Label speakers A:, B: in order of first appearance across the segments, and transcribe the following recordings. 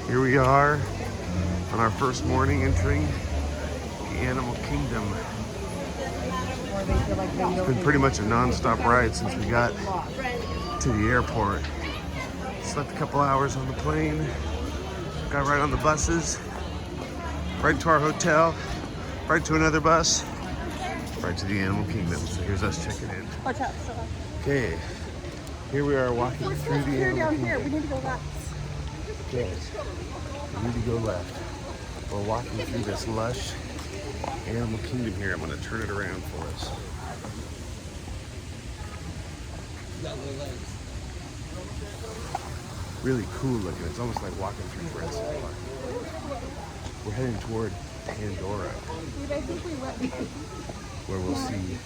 A: Here we are on our first morning entering the Animal Kingdom. It's been pretty much a non-stop ride since we got to the airport. Slept a couple hours on the plane, got right on the buses, right to our hotel, right to another bus, right to the Animal Kingdom. So here's us checking in.
B: Watch out.
A: Okay, here we are walking through the Animal Kingdom.
B: Here, we need to go left.
A: Yes, we need to go left. We're walking through this lush Animal Kingdom here. I'm gonna turn it around for us. Really cool looking. It's almost like walking through Jurassic Park. We're heading toward Pandora, where we'll see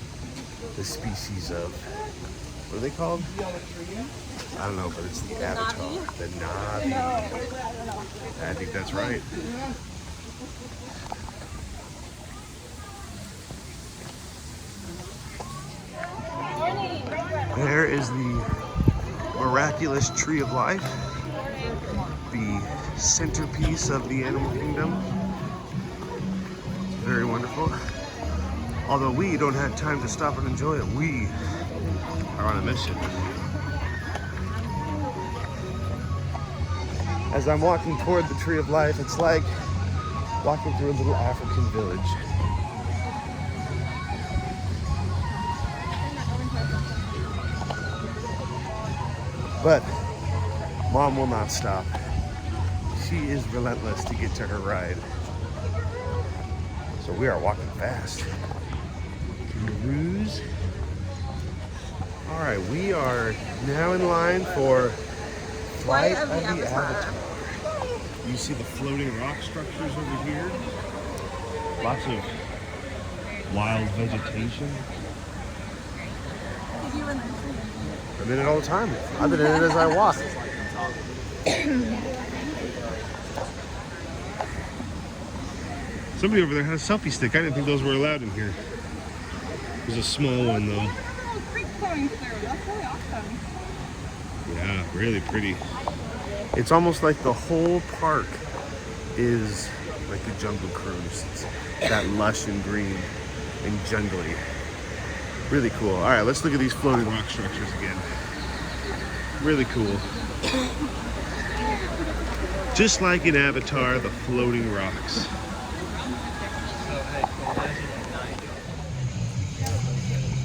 A: the species of, what are they called? I don't know, but it's the Avatar, the Na'vi. I think that's right. There is the miraculous tree of life, the centerpiece of the Animal Kingdom. Very wonderful. Although we don't have time to stop and enjoy it, we are on a mission. As I'm walking toward the tree of life, it's like walking through a little African village. But Mom will not stop. She is relentless to get to her ride. So we are walking fast. Kangaroos. All right, we are now in line for Flight of the Avatar. You see the floating rock structures over here. Lots of wild vegetation. I'm in it all the time. I've been in it as I walk. Somebody over there had a selfie stick. I didn't think those were allowed in here. There's a small one though.
B: That's really awesome.
A: Yeah, really pretty. It's almost like the whole park is like the Jungle Cruise. It's that lush and green and jungly. Really cool. All right, let's look at these floating rock structures again. Really cool. Just like in Avatar, the floating rocks.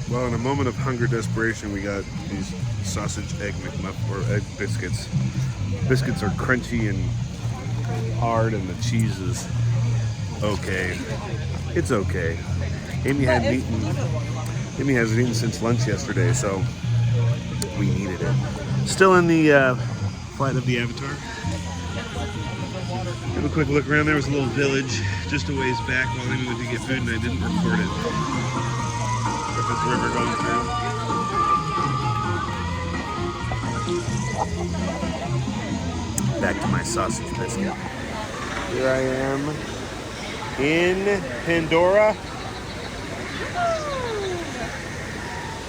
A: Well, in a moment of hunger desperation, we got these sausage egg McMuff or egg biscuits. Biscuits are crunchy and hard, and the cheese is okay. It's okay. Amy hasn't eaten since lunch yesterday, so we needed it. Still in the Flight of the Avatar. Have a quick look around. There was a little village just a ways back while Amy went to get food, and I didn't record it. This river going through. Back to my sausage biscuit. Here I am in Pandora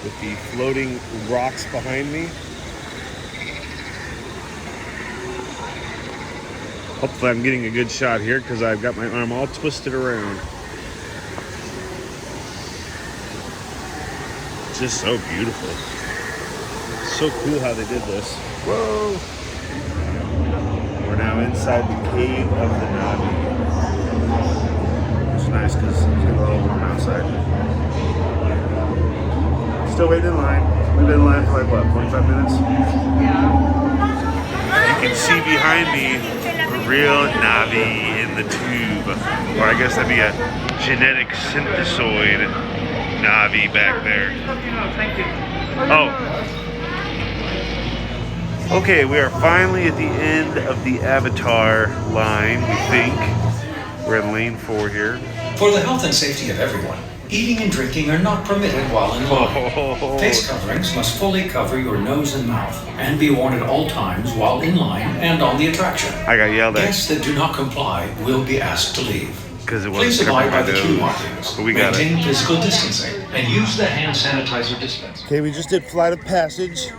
A: with the floating rocks behind me. Hopefully I'm getting a good shot here because I've got my arm all twisted around. Just so beautiful. So cool how they did this. Whoa! We're now inside the cave of the Na'vi. It's nice because it's getting a little warm outside. Still waiting in line. We've been in line for like what, 45 minutes?
B: Yeah.
A: You can see behind me a real Na'vi in the tube. Or I guess that'd be a genetic synthesoid Na'vi back there. Oh. Okay, we are finally at the end of the Avatar line, we think. We're in lane 4 here.
C: For the health and safety of everyone, eating and drinking are not permitted while in line. Face coverings must fully cover your nose and mouth and be worn at all times while in line and on the attraction.
A: I got yelled at.
C: Guests that do not comply will be asked to leave.
A: Because it
C: Please
A: wasn't
C: abide by
A: covered
C: the
A: by
C: queue
A: nose.
C: markings,
A: But we got
C: maintain
A: it.
C: physical distancing, and use the hand sanitizer dispenser.
A: Okay, we just did Flight of Passage.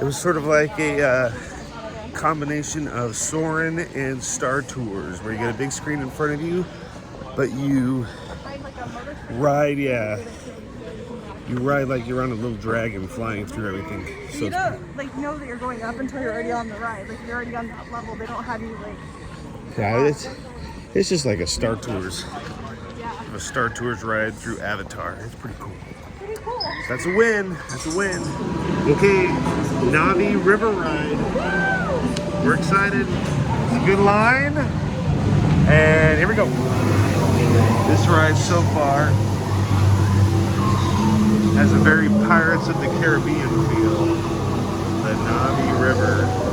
A: It was sort of like a combination of Soarin' and Star Tours, where you get a big screen in front of you, but you ride, you ride like you're on a little dragon flying through everything. So
B: you don't like know that you're going up until you're already on the ride. Like you're already on that level. They don't have you like.
A: yeah, it's just like a Star Tours ride through Avatar. It's pretty cool.
B: Pretty cool.
A: So that's a win. That's a win. Okay, Navi River Ride. We're excited. It's a good line. And here we go. This ride so far has a very Pirates of the Caribbean feel. The Navi River.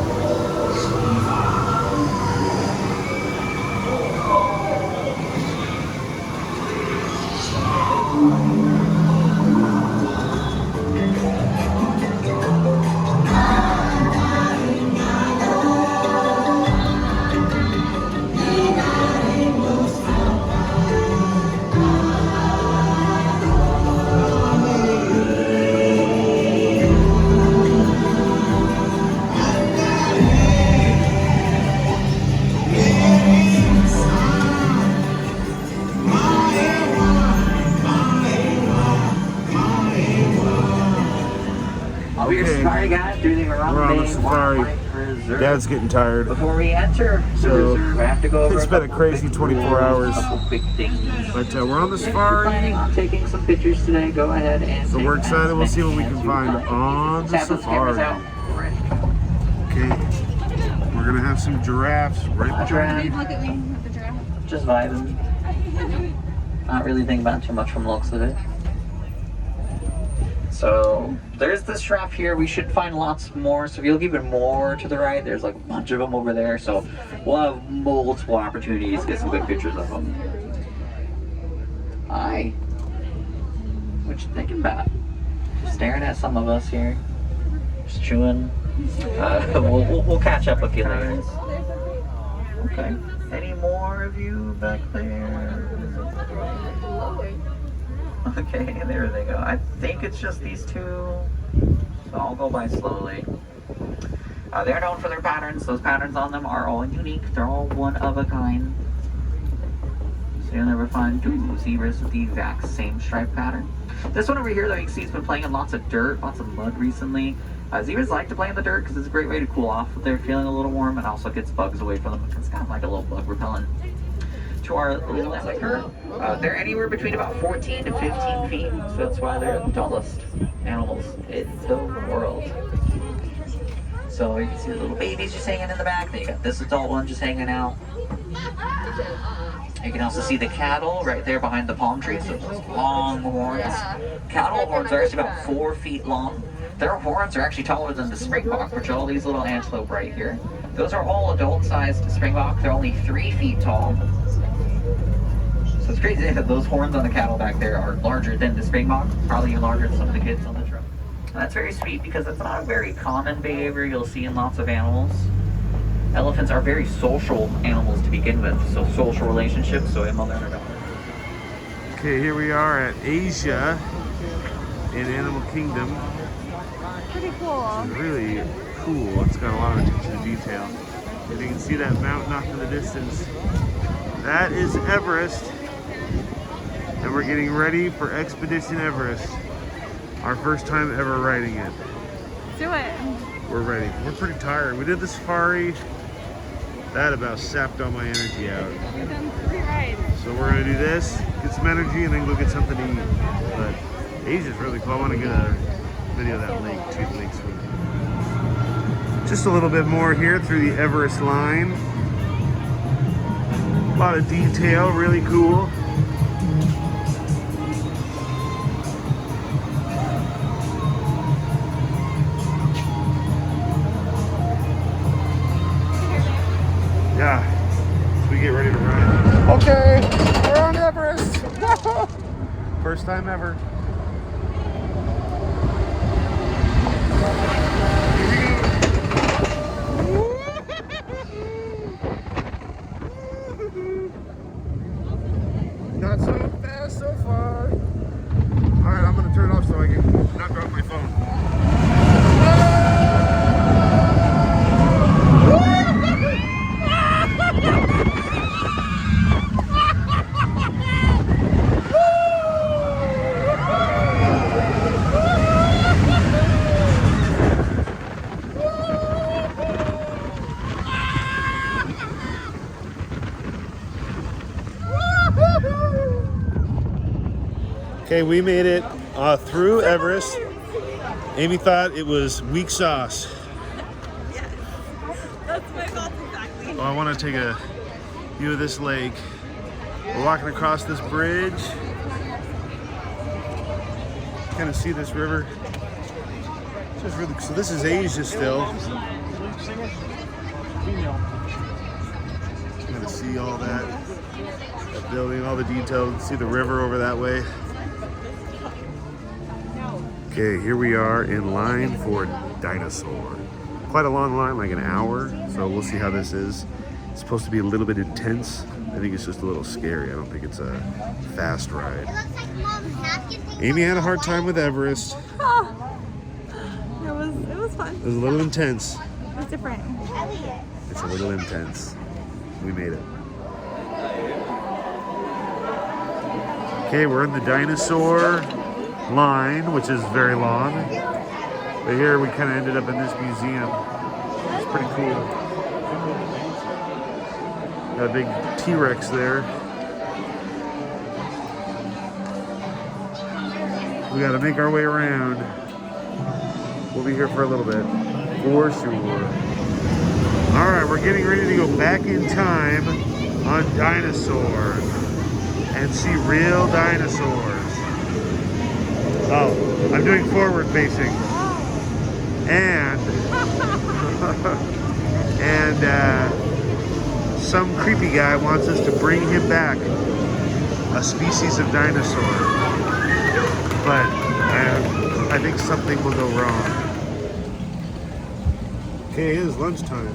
D: Safari guys doing around
A: We're on the safari. Dad's getting tired.
D: Before we enter the reserve, I have to go over
A: It's been a crazy 24 hours.
D: Big things.
A: But we're on the
D: If you're
A: safari.
D: planning on taking some pictures today, go ahead and
A: So
D: take
A: we're excited.
D: as
A: We'll see what we
D: many
A: can
D: as you
A: find
D: like.
A: on the
D: Tap those cameras
A: safari.
D: out. We're ready.
A: Okay. We're gonna have some giraffes right behind.
D: Giraffe,
B: Look at me with the giraffe.
D: just vibing. Not really thinking about too much from the looks of it. So there's this giraffe here. We should find lots more. So if you look even more to the right, there's like a bunch of them over there. So we'll have multiple opportunities to get some good pictures of them. Hi. What you thinking about? Just staring at some of us here. Just chewing. We'll catch up with you later. Okay. Any more of you back there? Okay, there they go. I think it's just these two, so I'll go by slowly. They're known for their patterns. Those patterns on them are all unique. They're all one of a kind. So you'll never find two zebras with the exact same stripe pattern. This one over here, though, you can see it's been playing in lots of dirt, lots of mud recently. Zebras like to play in the dirt because it's a great way to cool off if they're feeling a little warm, and also gets bugs away from them. It's kind of like a little bug repellent. To our little amateur, they're anywhere between about 14 to 15 feet, so that's why they're the tallest animals in the world. So you can see the little babies just hanging in the back. Then you got this adult one just hanging out. You can also see the cattle right there behind the palm trees. So those long horns. Cattle horns are actually about 4 feet long. Their horns are actually taller than the springbok, which are all these little antelope right here. Those are all adult-sized springbok. They're only 3 feet tall. So it's crazy that those horns on the cattle back there are larger than the springbok, probably even larger than some of the kids on the trip. And that's very sweet because that's not a very common behavior you'll see in lots of animals. Elephants are very social animals to begin with, so social relationships, so a mother and a daughter.
A: Okay, here we are at Asia in Animal Kingdom.
B: Pretty cool.
A: It's really cool. It's got a lot of attention to detail. And you can see that mountain off in the distance. That is Everest. And we're getting ready for Expedition Everest. Our first time ever riding it.
B: Do it.
A: We're ready. We're pretty tired. We did the safari. That about sapped all my energy out.
B: We've done 3 rides.
A: So we're gonna do this, get some energy, and then go get something to eat. But Asia's really cool. I want to get a video of that lake, two lakes. Just a little bit more here through the Everest line. A lot of detail, really cool. Yeah, so we get ready to ride. Okay, we're on Everest. First time ever. Not so fast so far. All right, I'm gonna turn it off so I can not drop my phone. Okay, we made it through Everest. Amy thought it was weak sauce.
B: Yes. That's my thoughts exactly.
A: Well, I want to take a view of this lake. We're walking across this bridge. Kind of see this river. Just really, so this is Asia still. Kind of see all that building, all the details. See the river over that way. Okay, here we are in line for dinosaur. Quite a long line, like an hour. So we'll see how this is. It's supposed to be a little bit intense. I think it's just a little scary. I don't think it's a fast ride. Amy had a hard time with Everest.
B: Oh, it was fun.
A: It was a little intense.
B: It was different.
A: It's a little intense. We made it. Okay, we're in the dinosaur line, which is very long. But here we kind of ended up in this museum. It's pretty cool. Got a big T-Rex there. We got to make our way around. We'll be here for a little bit, for sure. All right, we're getting ready to go back in time on dinosaur and see real dinosaurs. Oh, I'm doing forward facing. And some creepy guy wants us to bring him back a species of dinosaur. But I think something will go wrong. Okay, it is lunchtime.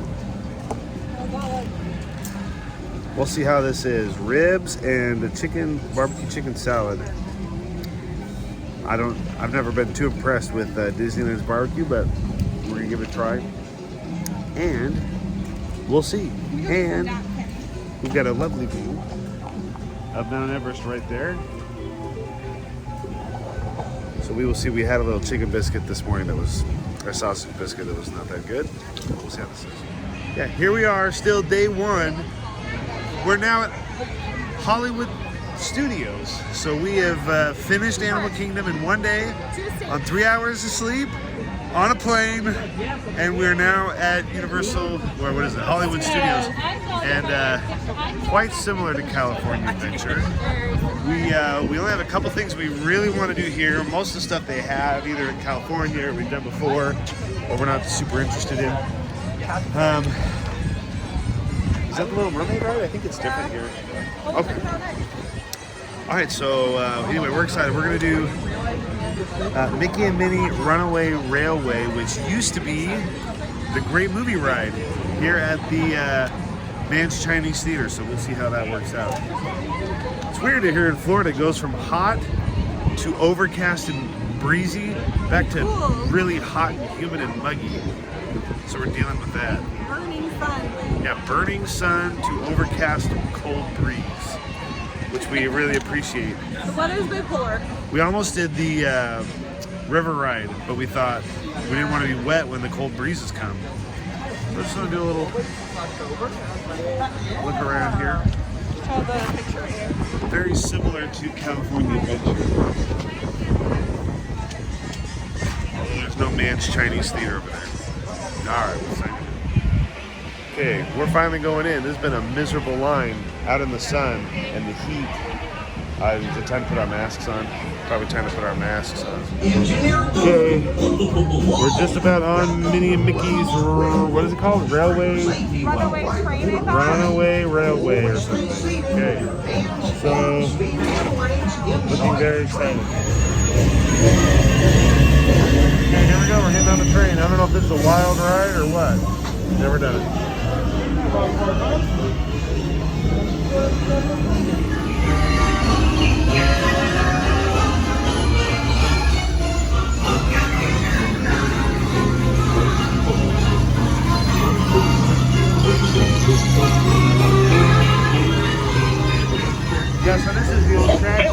A: We'll see how this is. Ribs and the barbecue chicken salad. I've never been too impressed with Disneyland's barbecue, but we're gonna give it a try. And we'll see. And we've got a lovely view of Mount Everest right there. So we will see. We had a little chicken biscuit this morning that was, our sausage biscuit that was not that good. We'll see how this is. Yeah, here we are, still day one. We're now at Hollywood Studios. So we have finished Animal Kingdom in one day on 3 hours of sleep on a plane, and we're now at Universal, or what is it, Hollywood Studios, and quite similar to California Adventure. We only have a couple things we really want to do here. Most of the stuff they have either in California or we've done before, or we're not super interested in. Is that the Little Mermaid ride? I think it's different here. Okay. All right, so anyway, we're excited. We're going to do Mickey and Minnie Runaway Railway, which used to be the Great Movie Ride here at the Man's Chinese Theater. So we'll see how that works out. It's weird to hear in Florida it goes from hot to overcast and breezy back to really hot and humid and muggy. So we're dealing with that.
B: Burning sun.
A: Yeah, burning sun to overcast and cold breeze, which we really appreciate.
B: The weather's bipolar.
A: We almost did the river ride, but we thought we didn't want to be wet when the cold breezes come. We're just going to do a little look around here.
B: Show the picture right here.
A: Very similar to California Adventure. Although there's no Man's Chinese Theater over there. All right, we'll see. Okay, we're finally going in. This has been a miserable line out in the sun and the heat. It's time to put our masks on. Probably time to put our masks on. Okay, we're just about on Minnie and Mickey's, what is it called? Runaway
B: train, I thought.
A: Runaway Railway or something. Okay, so looking very excited. Okay, here we go. We're getting on the train. I don't know if this is a wild ride or what. Never done it. Yeah, so this is the old track.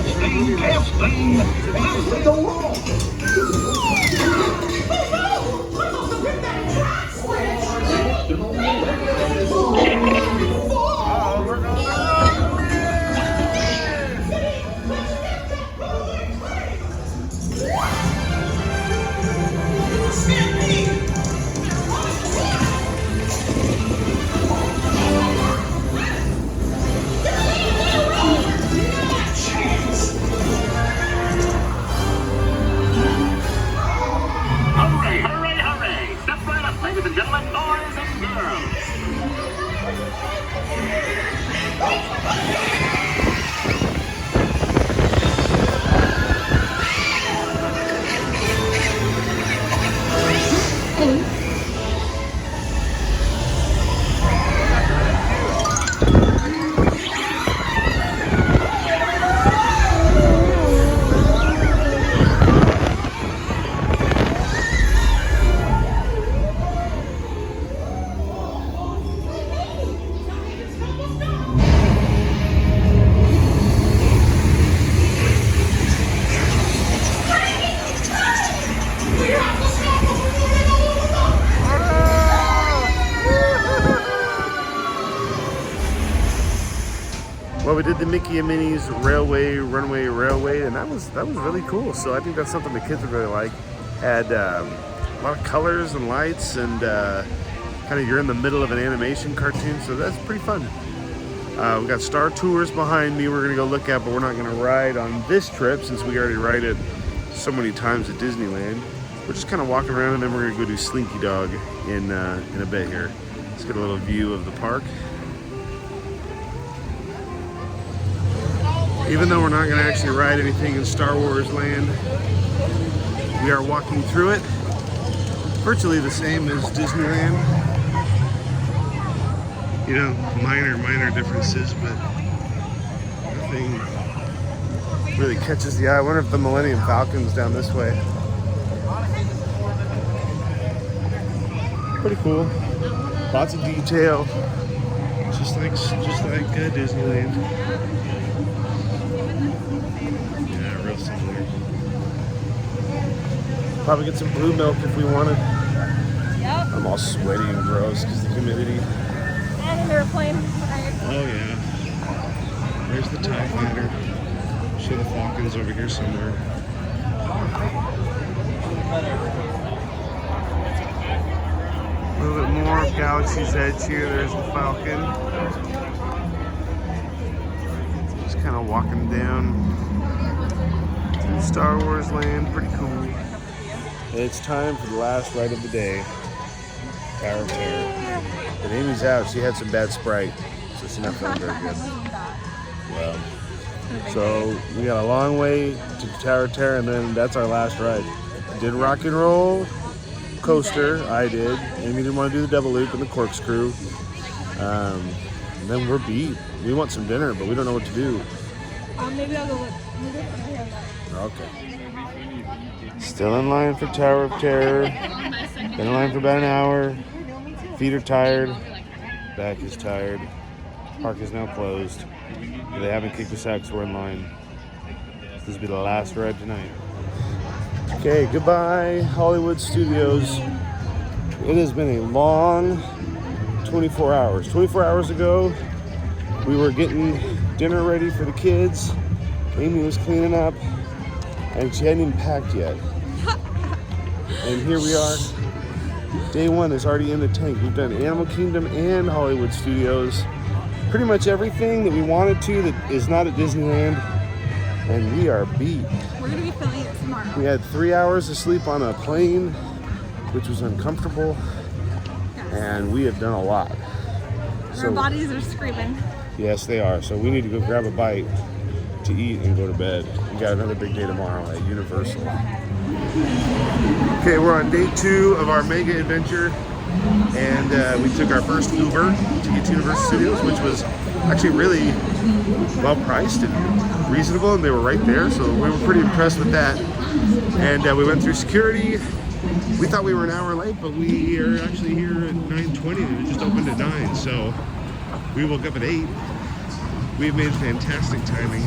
A: Well, we did the Mickey and Minnie's runway railway, and that was really cool. So I think that's something the kids would really like. Had a lot of colors and lights, and kind of you're in the middle of an animation cartoon, so that's pretty fun. We got Star Tours behind me we're gonna go look at, but we're not gonna ride on this trip since we already ride it so many times at Disneyland. We're just kind of walking around, and then we're gonna go do Slinky Dog in a bit here. Let's get a little view of the park. Even though we're not gonna actually ride anything in Star Wars Land, we are walking through it. Virtually the same as Disneyland. You know, minor differences, but nothing really catches the eye. I wonder if the Millennium Falcon's down this way. Pretty cool. Lots of detail, just like Disneyland. Yeah, real similar. Probably get some blue milk if we wanted.
B: Yep.
A: I'm all sweaty and gross because of the humidity.
B: And an airplane.
A: Oh yeah. There's the TIE Fighter. Sure, the Falcon's over here somewhere. A little bit more of Galaxy's Edge here. There's the Falcon. Just kind of walking down through Star Wars Land. Pretty cool. It's time for the last ride of the day. Tower of Terror. But Amy's out. She had some bad Sprite, so she's not feeling very good. Well, so we got a long way to Tower of Terror, and then that's our last ride. Did Rock and Roll Coaster. I did. Amy didn't want to do the double loop and the corkscrew. And then we're beat. We want some dinner, but we don't know what to do.
B: Maybe I'll go look.
A: Okay. Still in line for Tower of Terror. Been in line for about an hour. Feet are tired. Back is tired. Park is now closed. They haven't kicked us out because we're in line. This will be the last ride tonight. Okay, goodbye, Hollywood Studios. It has been a long 24 hours. 24 hours ago, we were getting dinner ready for the kids. Amy was cleaning up, and she hadn't even packed yet. And here we are. Day one is already in the tank. We've done Animal Kingdom and Hollywood Studios. Pretty much everything that we wanted to that is not at Disneyland. And we are beat.
B: We're going to be filming it tomorrow.
A: We had 3 hours of sleep on a plane, which was uncomfortable. And we have done a lot.
B: Our bodies are screaming.
A: Yes, they are. So we need to go grab a bite to eat and go to bed. We got another big day tomorrow at Universal. Okay, we're on day 2 of our mega adventure, and we took our first Uber to get to Universal Studios, which was actually really well priced and reasonable, and they were right there, so we were pretty impressed with that. And we went through security. We thought we were an hour late, but we are actually here at 9:20, and it just opened at 9, so we woke up at 8. We've made fantastic timing,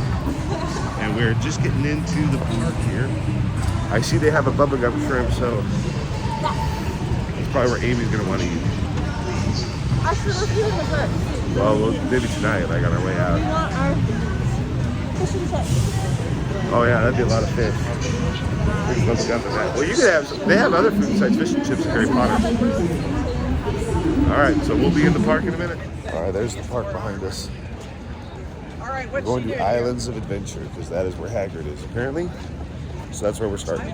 A: and we're just getting into the park here. I see they have a bubblegum shrimp, so that's probably where Amy's gonna want to eat.
B: Actually, let's do it in the park.
A: Well, maybe tonight, like on our way out.
B: We want our fish and chips.
A: Oh yeah, that'd be a lot of fish. Bubblegum and that. Well, you could have. They have other food besides fish and chips at Harry Potter. All right, so we'll be in the park in a minute. All right, there's the park behind us. We're going to Islands of Adventure because that is where Hagrid is apparently. So that's where we're starting.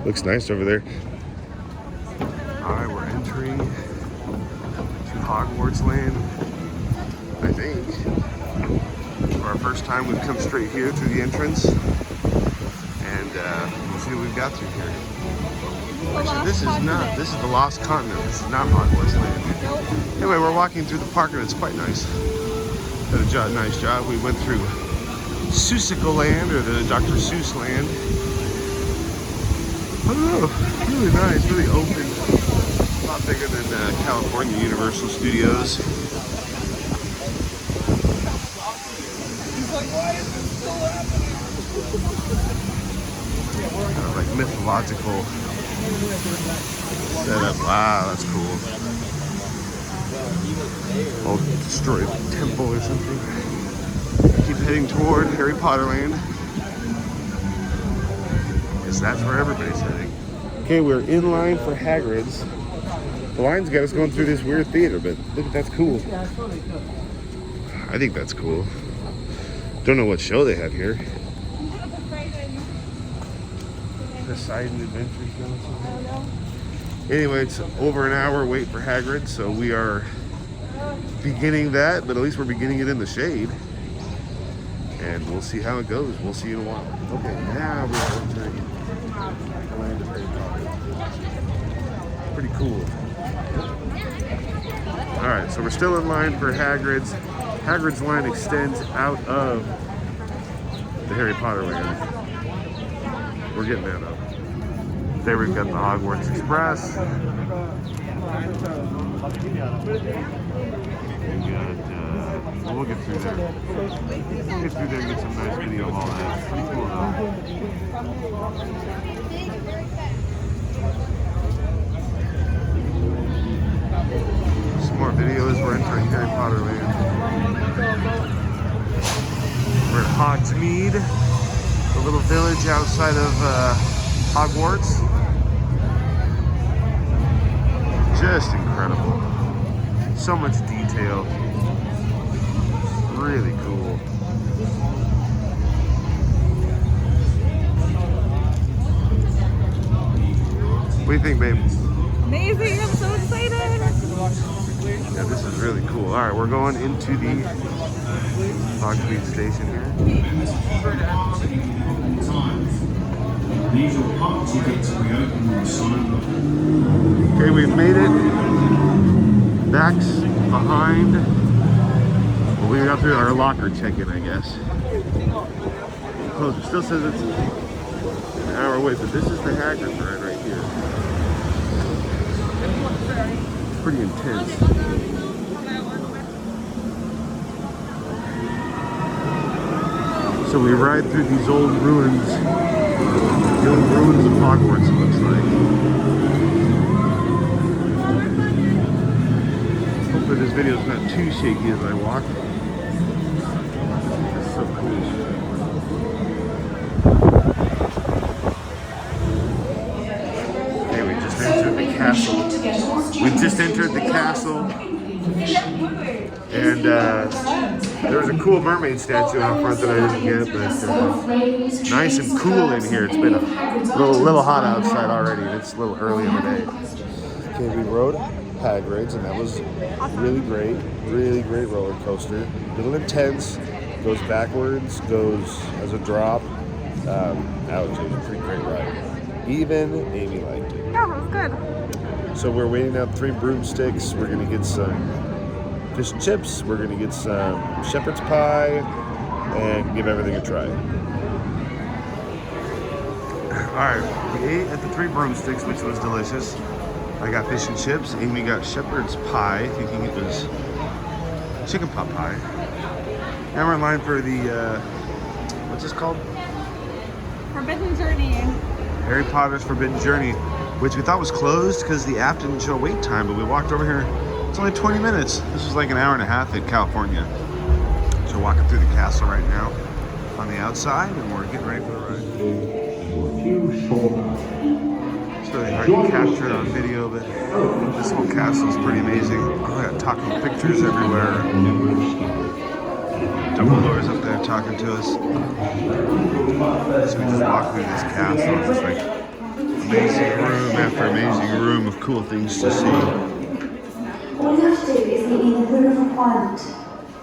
A: Looks nice over there. All right, we're entering to Hogwarts Land. I think for our first time, we've come straight here through the entrance, and we'll see what we've got through here. Actually, this is the Lost Continent. This is not Hogwarts Land. Anyway, we're walking through the park, and it's quite nice. Did a nice job. We went through Seussical Land, or the Dr. Seuss Land. I don't know, really nice, really open. A lot bigger than California Universal Studios. Kind of like mythological setup. Wow, that's cool. old destroyed temple or something. Keep heading toward Harry Potter Land. Because that's where everybody's heading. Okay, we're in line for Hagrid's. The line's got us going through this weird theater, but look, that's cool. I think that's cool. Don't know what show they have here. Poseidon Adventure Show or something. Anyway, it's over an hour wait for Hagrid, so we are beginning that, but at least we're beginning it in the shade. And we'll see how it goes. We'll see in a while. Okay, now we're entering the land of Harry Potter. Pretty cool. Alright, so we're still in line for Hagrid's. Hagrid's line extends out of the Harry Potter land. We're getting that up. There we've got the Hogwarts Express. We'll get through there. We'll get through there and get some nice video of all that. Pretty cool though. Some more videos. We're entering Harry Potter Land. We're at Hogsmeade, the little village outside of Hogwarts. Just incredible. So much detail. Really cool. What do you think, babe?
B: Amazing, I'm so excited.
A: Yeah, this is really cool. All right, we're going into the Hogsmeade station here. Okay, we've made it back behind. Well, we got through our locker check-in, I guess. Close. It still says it's an hour away, but this is the Hagrid ride right here. It's pretty intense. So we ride through these old ruins. The old ruins of Hogwarts, it looks like. Hopefully this video is not too shaky as I walk. It's so cool. Okay, we just entered the castle. We just entered the castle. And there was a cool mermaid statue out front that I didn't get, but nice and cool in here. It's been a little hot outside already, and it's a little early in the day. Okay, we rode Hagrid's, and that was really great roller coaster. A little intense, goes backwards, goes as a drop. That was a pretty great ride. Even Amy liked it.
B: Yeah, it was good.
A: So we're waiting out 3 broomsticks. We're gonna get some fish and chips. We're gonna get some shepherd's pie and give everything a try. All right, we ate at the 3 broomsticks, which was delicious. I got fish and chips. Amy got shepherd's pie, thinking it was chicken pot pie. Now we're in line for the, what's this called?
B: Forbidden Journey.
A: Harry Potter's Forbidden Journey, which we thought was closed because the app didn't show wait time, but we walked over here. It's only 20 minutes. This was like an hour and a half in California. So we're walking through the castle right now on the outside, and we're getting ready for the ride. It's really hard to capture it on video, but this whole castle is pretty amazing. Oh, I got talking pictures everywhere. Dumbledore's up there talking to us. So we just walk through this castle. It's just like amazing room after amazing room of cool things to see.
E: All you have to do is meet in the room of requirement.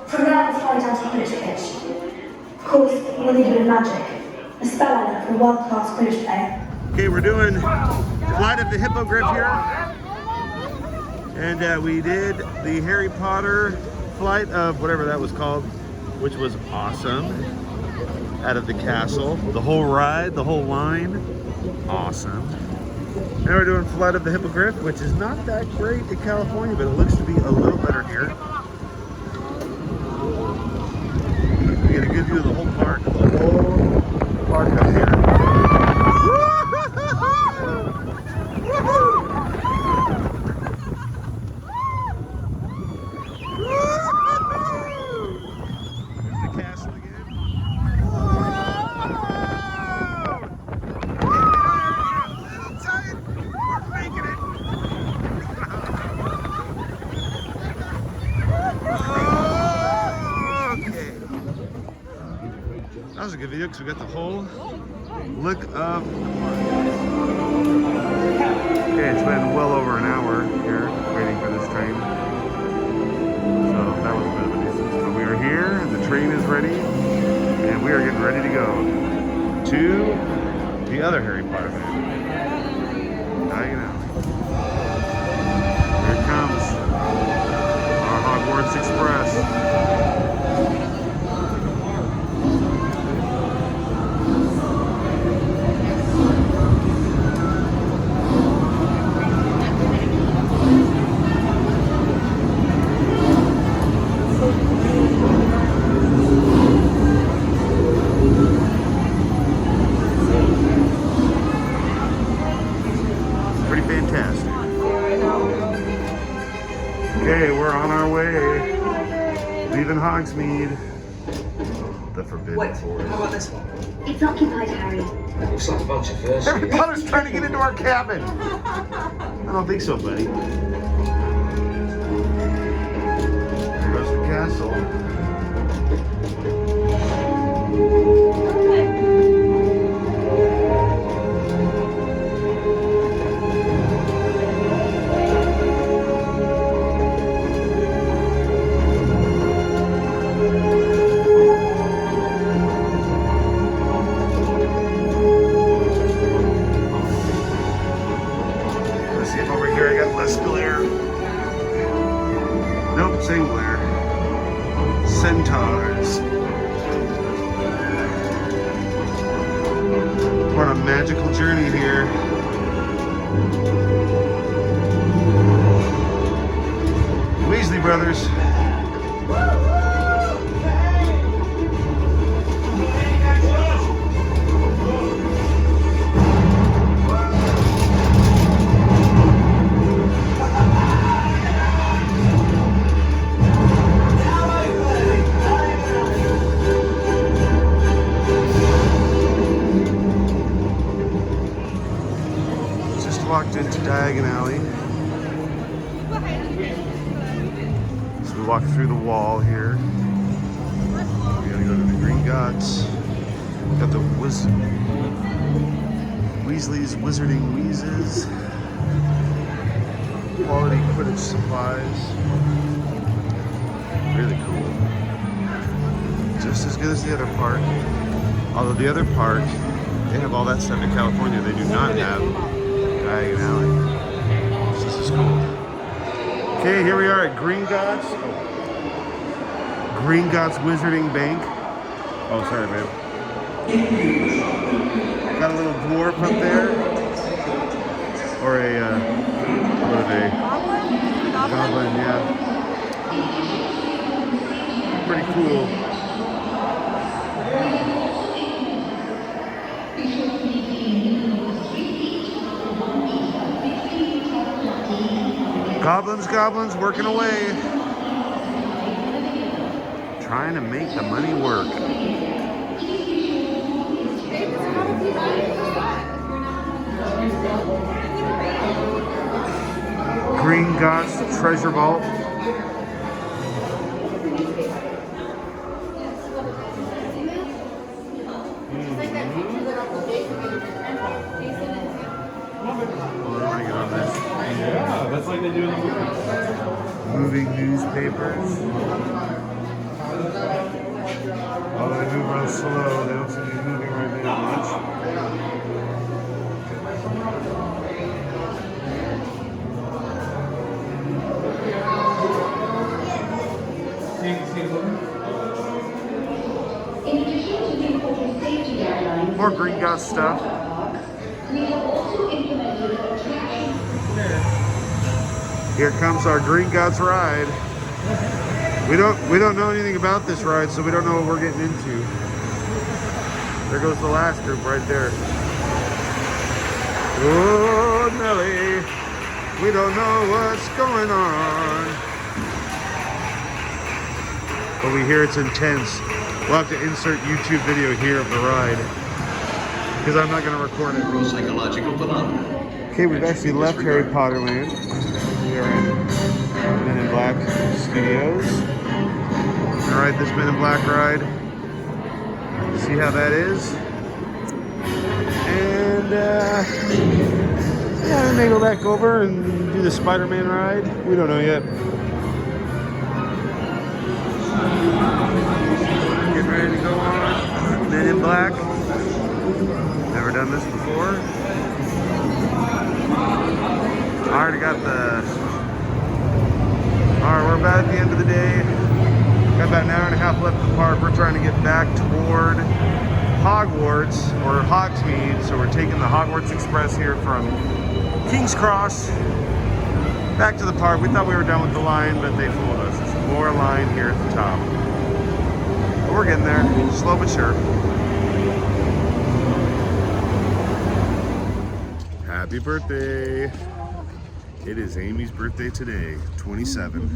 E: From there, we'll fly down to Quidditch pitch. Of course, we'll leave you with magic. A spell I learned from a world-class Quidditch player.
A: Okay, we're doing Flight of the Hippogriff here. And we did the Harry Potter flight of whatever that was called, which was awesome. Out of the castle. The whole ride, the whole line, awesome. Now we're doing Flight of the Hippogriff, which is not that great in California, but it looks to be a little better here. We get a good view of the whole park. The whole park up here. good video because we got the whole look of the park. Okay, it's been well over an hour here waiting for this train. So that was a bit of a nuisance. But we are here, and the train is ready, and we are getting ready to go to the other Harry Potter land. Diagon Alley. Here it comes. Our Hogwarts Express. Okay, we're on our way. Leaving Hogsmeade. The Forbidden Forest.
F: How about this one?
E: It's occupied, Harry.
F: That looks like a bunch of first.
A: Harry Potter's trying to get into our cabin. I don't think so, buddy. There goes the castle. Nope, same glare. Centaurs. We're on a magical journey here. Weasley Brothers. Walked into Diagon Alley. So we walked through the wall here. We gotta go to the Green Gots. Got the Weasley's Wizarding Wheezes. Quality Quidditch supplies. Really cool. Just as good as the other park. Although the other park, they have all that stuff in California. They do not have Diagon Alley. This is cool. Okay, here we are at Green Gots. Green Gots Wizarding Bank. Oh, sorry, babe. Got a little dwarf up there. Or a, what are they? Goblin, yeah. Pretty cool. Goblins working away. Trying to make the money work. Green Gots Treasure Vault.
G: Yeah, that's like they do in the movies.
A: Moving newspapers. Although they move real slow, they don't seem to be moving right now much. More Green Gots stuff. Here comes our Green Gots ride. We don't know anything about this ride, so we don't know what we're getting into. There goes the last group right there. Oh, Nelly, we don't know what's going on. But we hear it's intense. We'll have to insert YouTube video here of the ride, because I'm not going to record it.
C: Psychological phenomenon.
A: Okay, we've actually left Harry Potter Land. We are in Men in Black Studios. We're gonna ride this Men in Black ride. See how that is? And yeah, we may go back over and do the Spider-Man ride. We don't know yet. Getting ready to go on Men in Black. Never done this before. I already got the... Alright, we're about at the end of the day. Got about an hour and a half left of the park. We're trying to get back toward Hogwarts, or Hogsmeade. So we're taking the Hogwarts Express here from King's Cross back to the park. We thought we were done with the line, but they fooled us. There's more line here at the top. But we're getting there, slow but sure. Happy birthday. It is Amy's birthday today, 27.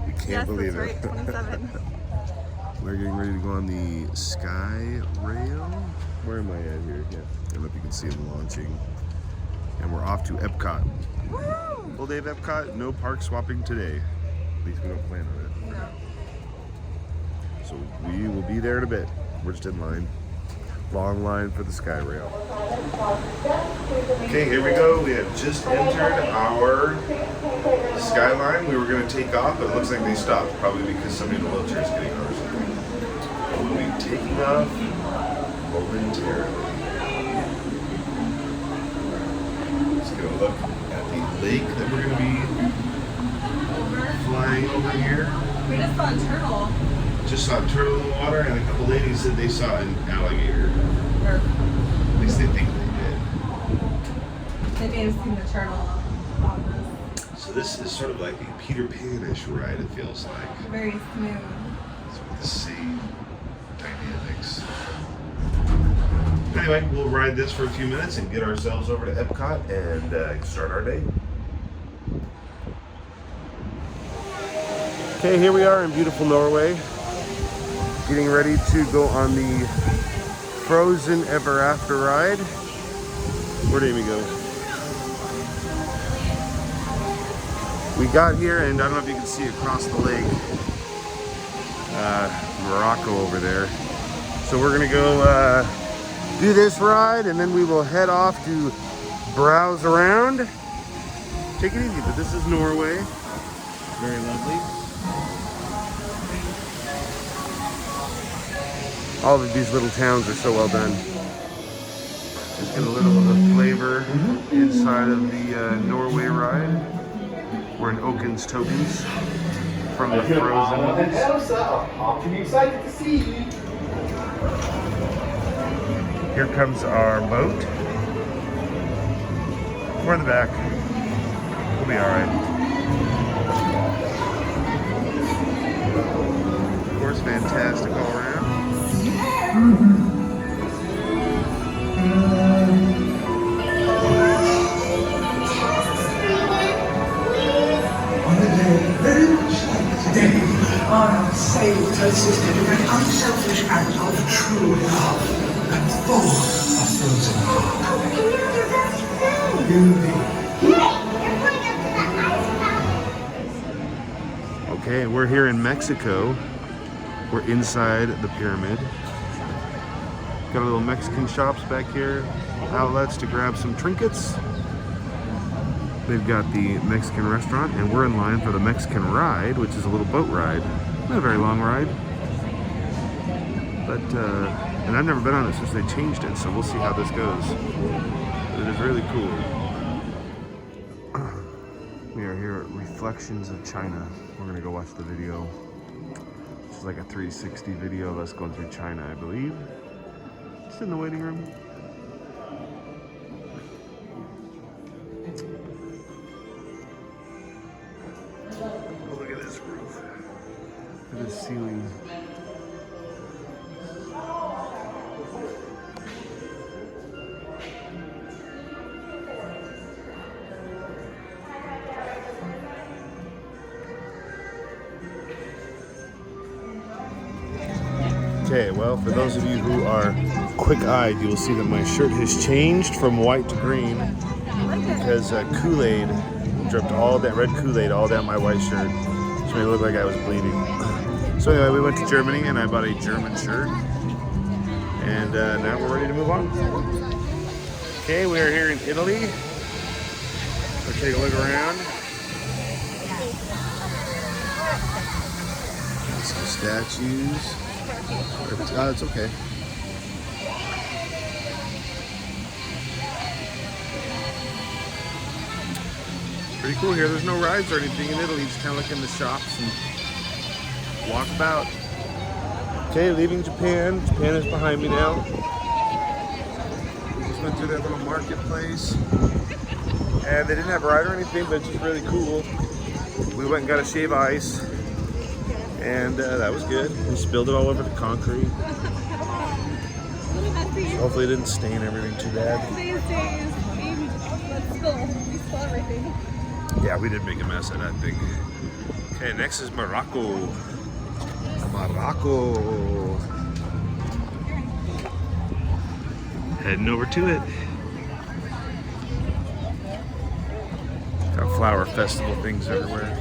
A: You can't believe it.
B: Right, 27.
A: We're getting ready to go on the Sky Rail. Where am I at here? Yeah, I don't know if you can see them launching. And we're off to Epcot.
B: Woo!
A: Full day of Epcot, no park swapping today. At least we don't plan on it.
B: No.
A: So we will be there in a bit. We're just in line. Long line for the Sky Rail. Okay, here we go. We have just entered our Skyline. We were going to take off, but it looks like they stopped. Probably because somebody in a wheelchair is getting ours. We'll be taking off momentarily. Let's get a look at the lake that we're going to be flying over here.
B: We just saw a turtle.
A: Just saw a turtle in the water, and a couple ladies said they saw an alligator.
B: Or
A: At least they think they did.
B: they may have seen the turtle.
A: So this is sort of like a Peter Pan-ish ride, it feels like.
B: Very smooth.
A: It's with the sea dynamics. Anyway, we'll ride this for a few minutes and get ourselves over to Epcot and start our day. Okay, here we are in beautiful Norway. Getting ready to go on the Frozen Ever After ride. Where'd Amy go? We got here, and I don't know if you can see across the lake, Morocco over there. So we're gonna go do this ride, and then we will head off to browse around. Take it easy, but this is Norway. Very lovely. All of these little towns are so well done. Just get a little of the flavor inside of the Norway ride. We're in Okens Tokens from the Frozen movies.
F: I'm excited to see you.
A: Here comes our boat. We're in the back. We'll be alright. Of course, fantastic all around.
H: Very much like today, I saved her sister in an unselfish act of true love and full of frozen heart.
E: Oh, you're your best friend.
H: Ruby.
E: You're going up to the ice.
A: Okay, we're here in Mexico. We're inside the pyramid. Got a little Mexican shops back here, outlets to grab some trinkets. They've got the Mexican restaurant, and we're in line for the Mexican ride, which is a little boat ride. Not a very long ride, but and I've never been on it since they changed it, so we'll see how this goes. But it is really cool. We are here at Reflections of China. We're gonna go watch the video. This is like a 360 video of us going through China, I believe. Just in the waiting room. Oh, look at this roof. Look at this ceiling. Okay, well, for those of you who are quick-eyed, you will see that my shirt has changed from white to green because Kool-Aid dripped all that red Kool-Aid all down my white shirt, which made it look like I was bleeding. So anyway, we went to Germany and I bought a German shirt. And now we're ready to move on. Okay, we are here in Italy. Let's take a look around. Some statues. Oh, it's okay. Pretty cool here. There's no rides or anything in Italy. You just kind of look in the shops and walk about. Okay, leaving Japan. Japan is behind me now. We just went through that little marketplace. And they didn't have a ride or anything, but it's just really cool. We went and got a shave ice. And that was good. We spilled it all over the concrete. Hopefully it didn't stain everything too bad.
B: We spill everything.
A: Yeah, we did make a mess of that thing. Okay, next is Morocco. Morocco. Heading over to it. Got flower festival things everywhere.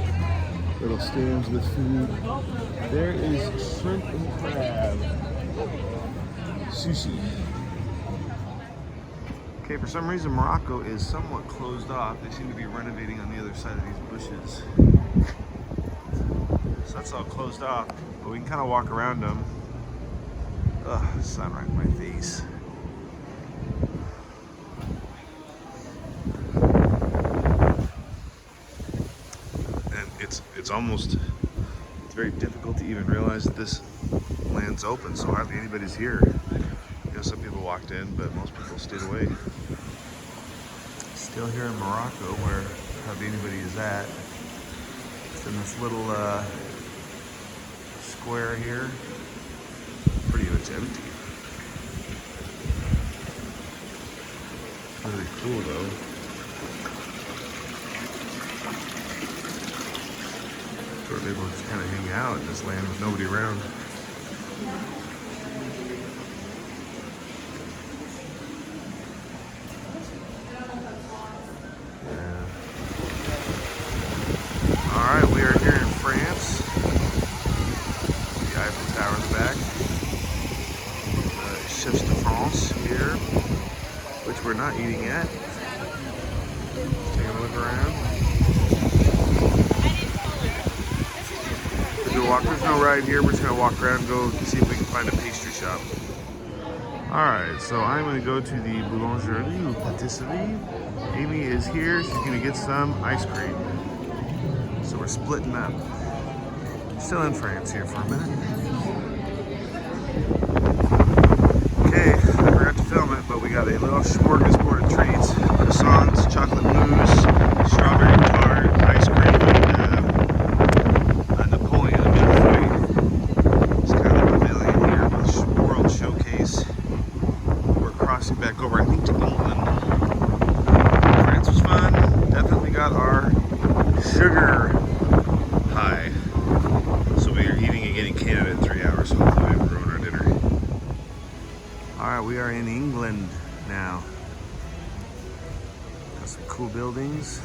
A: Little stands with food. There is shrimp and crab. Sushi. Okay, for some reason Morocco is somewhat closed off. They seem to be renovating on the other side of these bushes. So that's all closed off, but we can kind of walk around them. Ugh, the sun right in my face. And it's very difficult to even realize that this land's open, so hardly anybody's here. You know, some people walked in, but most people stayed away. Still here in Morocco, where hardly anybody is at. It's in this little square here. Pretty much empty. Really cool though. Sort of able to just kind of hang out in this land with nobody around. Alright, we are here in France. The Eiffel Tower's back. Chefs de France here, which we're not eating yet. Just taking a look around. There's no ride here. We're just going to walk around and go see if we can find a pastry shop. Alright, so I'm going to go to the Boulangerie ou Patisserie. Amy is here. She's going to get some ice cream. So we're splitting up. Still in France here for a minute. Okay, I forgot to film it, but we got a little smorgasbord of treats. Croissants, chocolate mousse, strawberry tart, ice cream, and Napoleon millefeuille. It's kind of the pavilion here, the World Showcase. We're crossing back over, I think, to England. France was fun. Definitely got our sugar high. So we are eating again in Canada in 3 hours, so hopefully we ruin our dinner. Alright, we are in England now. Got some cool buildings.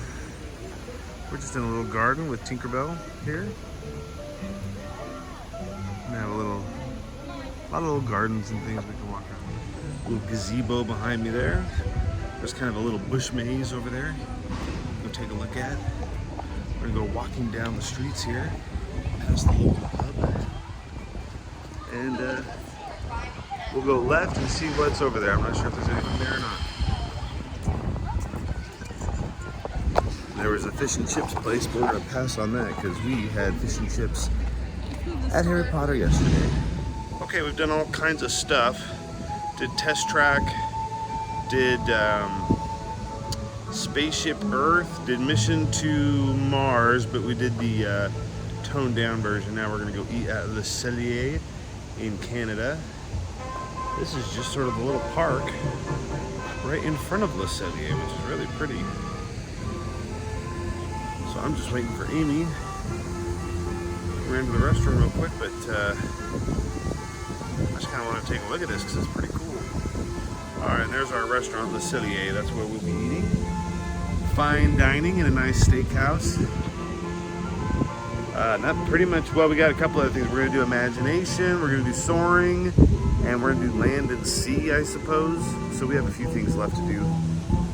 A: We're just in a little garden with Tinkerbell here. We have a lot of little gardens and things we can walk around. A little gazebo behind me there. There's kind of a little bush maze over there. Go take a look at. We're gonna go walking down the streets here, past the local pub. And we'll go left and see what's over there. I'm not sure if there's anything there or not. There was a fish and chips place, but we're gonna pass on that because we had fish and chips at Harry Potter yesterday. Okay, we've done all kinds of stuff. Did test track, did Spaceship Earth, did Mission to Mars, but we did the toned down version. Now we're gonna go eat at Le Cellier in Canada. This is just sort of a little park right in front of Le Cellier, which is really pretty. So I'm just waiting for Amy. Ran to the restroom real quick, but I just kind of want to take a look at this because it's pretty cool. All right, there's our restaurant, Le Cellier. That's where we'll be eating. Fine dining in a nice steakhouse. Not pretty much. Well, we got a couple other things. We're gonna do imagination, we're gonna do soaring, and we're gonna do land and sea, I suppose. So we have a few things left to do.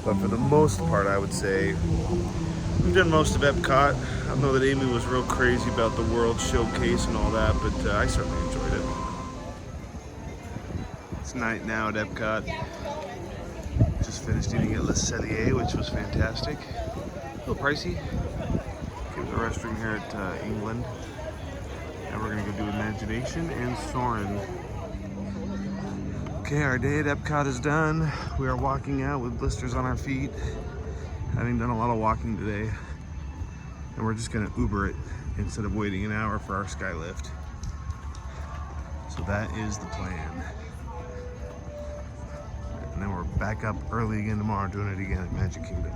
A: But for the most part, I would say we've done most of Epcot. I know that Amy was real crazy about the World Showcase and all that, but I certainly enjoyed it. It's night now at Epcot. Just finished eating at Le Cellier, which was fantastic. A little pricey. There's a restroom here at England. And we're gonna go do imagination and soaring. Okay, our day at Epcot is done. We are walking out with blisters on our feet, having done a lot of walking today. And we're just gonna Uber it instead of waiting an hour for our Skylift. So that is the plan. And then we're back up early again tomorrow, doing it again at Magic Kingdom.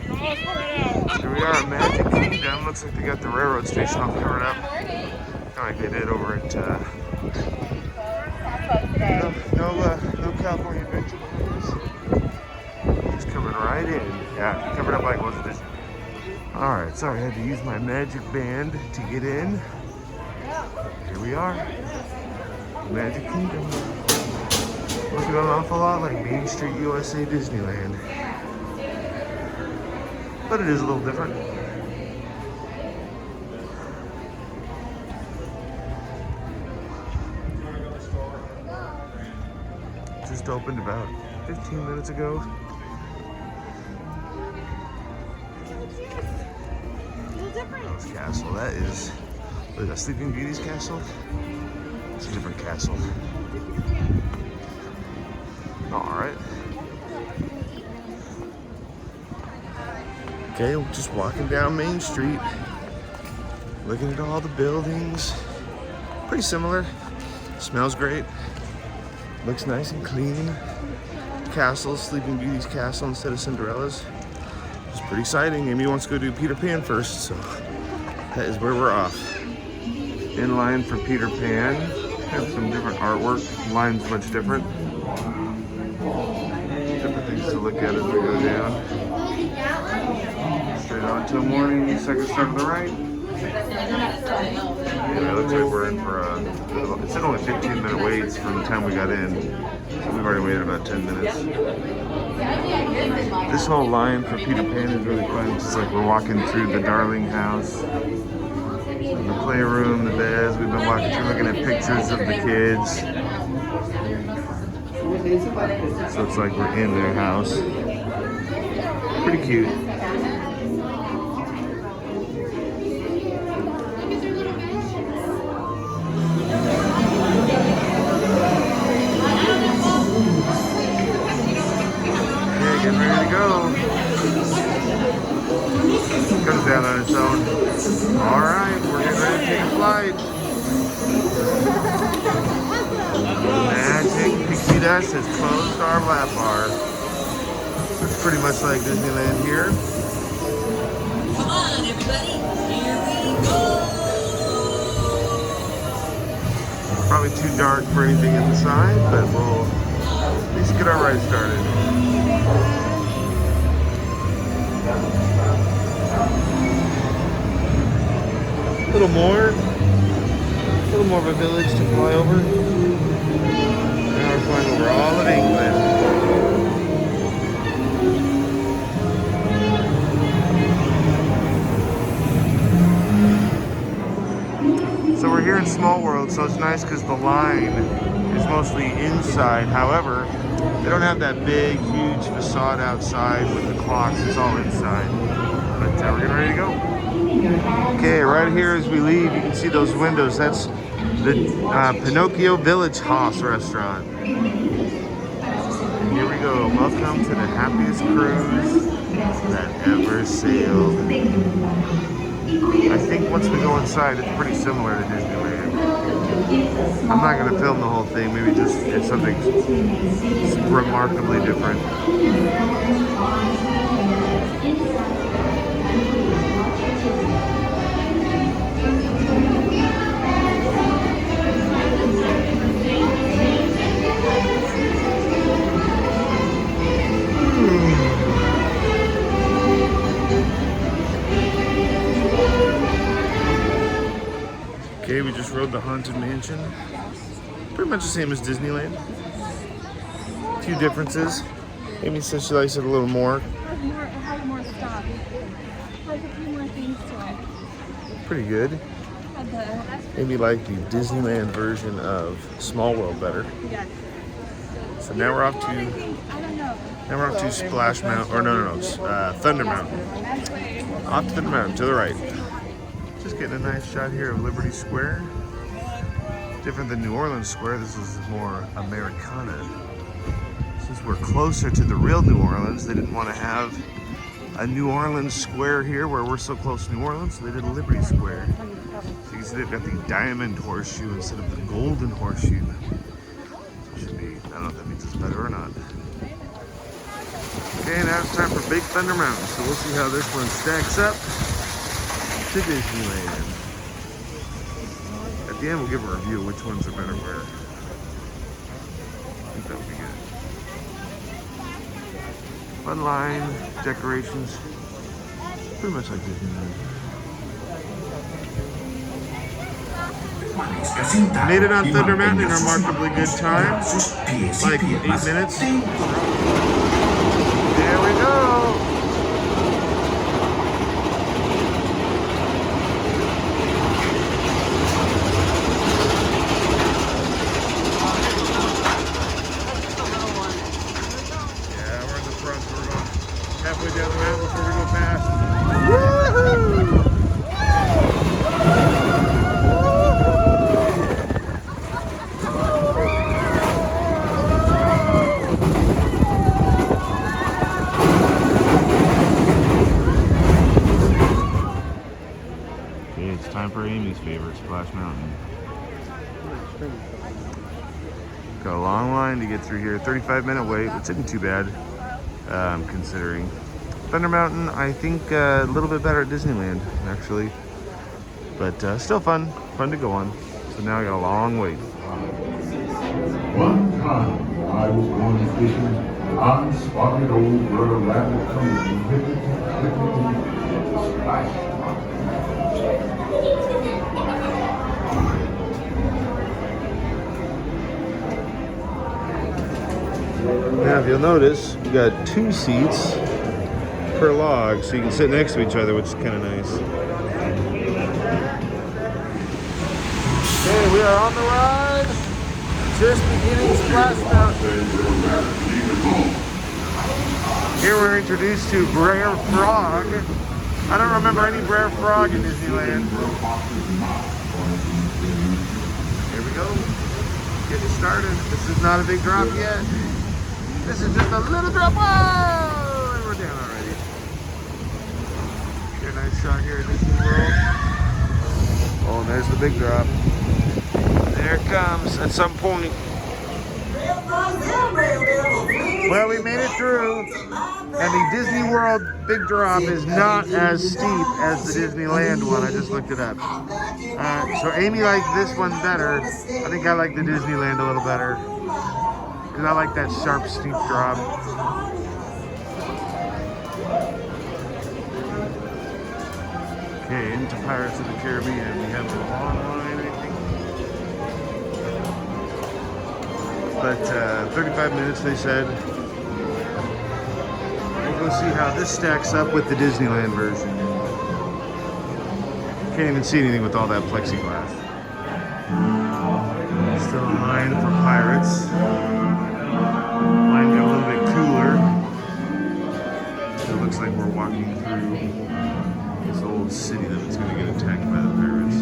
A: Here we are at Magic Kingdom. Looks like they got the railroad station all covered up. Kind of like they did over at no California Adventure behind us. Just coming right in. Yeah, covered up like it was a Disney. Alright, sorry, I had to use my magic band to get in. Here we are. Magic Kingdom. Looking an awful lot like Main Street USA Disneyland. But it is a little different. Just opened about 15 minutes ago. Rose Castle, that is, what is that, Sleeping Beauty's castle? It's a different castle. Alright. Okay, we're just walking down Main Street, looking at all the buildings. Pretty similar. Smells great. Looks nice and clean. Castle, Sleeping Beauty's castle instead of Cinderella's. It's pretty exciting. Amy wants to go do Peter Pan first, so that is where we're off. In line for Peter Pan. Have some different artwork. Line's much different. Different things to look at as we go down. Straight on till morning, second start on the right. Yeah, it looks like we're in for it said only 15-minute waits from the time we got in. So we've already waited about 10 minutes. This whole line for Peter Pan is really fun. It's just like we're walking through the Darling house, the playroom, the beds. We've been walking through looking at pictures of the kids. So it's like we're in their house. Pretty cute. Getting ready to go. Comes down on its own. Alright, we're getting ready to take a flight. Magic Pixie Dust has closed our lap bar. It's pretty much like Disneyland here.
I: Come on, everybody. Here we go.
A: Probably too dark for anything inside, but we'll at least get our ride started. A little more of a village to fly over. Now we're flying over all of England. So we're here in Small World, so it's nice because the line is mostly inside. However, they don't have that big, huge facade outside with the clocks. It's all inside. But we're getting ready to go. Okay, right here as we leave, you can see those windows. That's the Pinocchio Village Haas restaurant. And here we go. Welcome to the happiest cruise that ever sailed. I think once we go inside, it's pretty similar to Disneyland. I'm not going to film the whole thing. Maybe just it's something remarkably different. rode the Haunted Mansion. Pretty much the same as Disneyland. A few differences. Amy says she likes it a little more.
B: It has more stuff. It has a few more things to it.
A: Pretty good.
B: Had the
A: Maybe like the Disneyland version of Small World better.
B: yeah.
A: So now we're off
B: I
A: to
B: don't know.
A: Splash Mountain, or no, Thunder Mountain. Off to Thunder Mountain to the right. Just getting a nice shot here of Liberty Square. Different than New Orleans Square. This is more Americana. Since we're closer to the real New Orleans, they didn't want to have a New Orleans Square here where we're so close to New Orleans, so they did a Liberty Square. So you can see they've got the diamond horseshoe instead of the golden horseshoe. Should be, I don't know if that means it's better or not. Okay, now it's time for Big Thunder Mountain. So we'll see how this one stacks up to Disneyland. At the end, we'll give a review of which ones are better where. I think that would be good. Fun line, decorations, pretty much like Disneyland. Made it on Thunder Mountain in a remarkably good time, like 8 minutes. There we go. Yeah, we're in the front, so we're going halfway down the mountain before we go past. Woohoo! Okay, it's time for Amy's favorite, Splash Mountain. Got a long line to get through here. 35-minute wait, which isn't too bad, considering. Thunder Mountain, I think a little bit better at Disneyland, actually. But still fun to go on. So now I got a long wait.
H: One time I was going fishing, I spotted over a rabbit coming splash.
A: Now, if you'll notice, we got 2 seats per log, so you can sit next to each other, which is kind of nice. Okay, we are on the ride. Just beginning Splash Mountain. Here we're introduced to Brer Frog. I don't remember any Brer Frog in Disneyland. Here we go. Getting started. This is not a big drop yet. This is just a little drop. Whoa! And we're down already. Get a nice shot here at Disney World. Oh, and there's the big drop. There it comes at some point. Well, we made it through. And the Disney World big drop is not as steep as the Disneyland one. I just looked it up. So Amy liked this one better. I think I like the Disneyland a little better. Because I like that sharp, steep drop. Okay, into Pirates of the Caribbean. We have the long line, I think. But 35 minutes, they said. We'll go see how this stacks up with the Disneyland version. Can't even see anything with all that plexiglass. Still in line for Pirates. Line got a little bit cooler. It looks like we're walking through this old city that's going to get attacked by the pirates.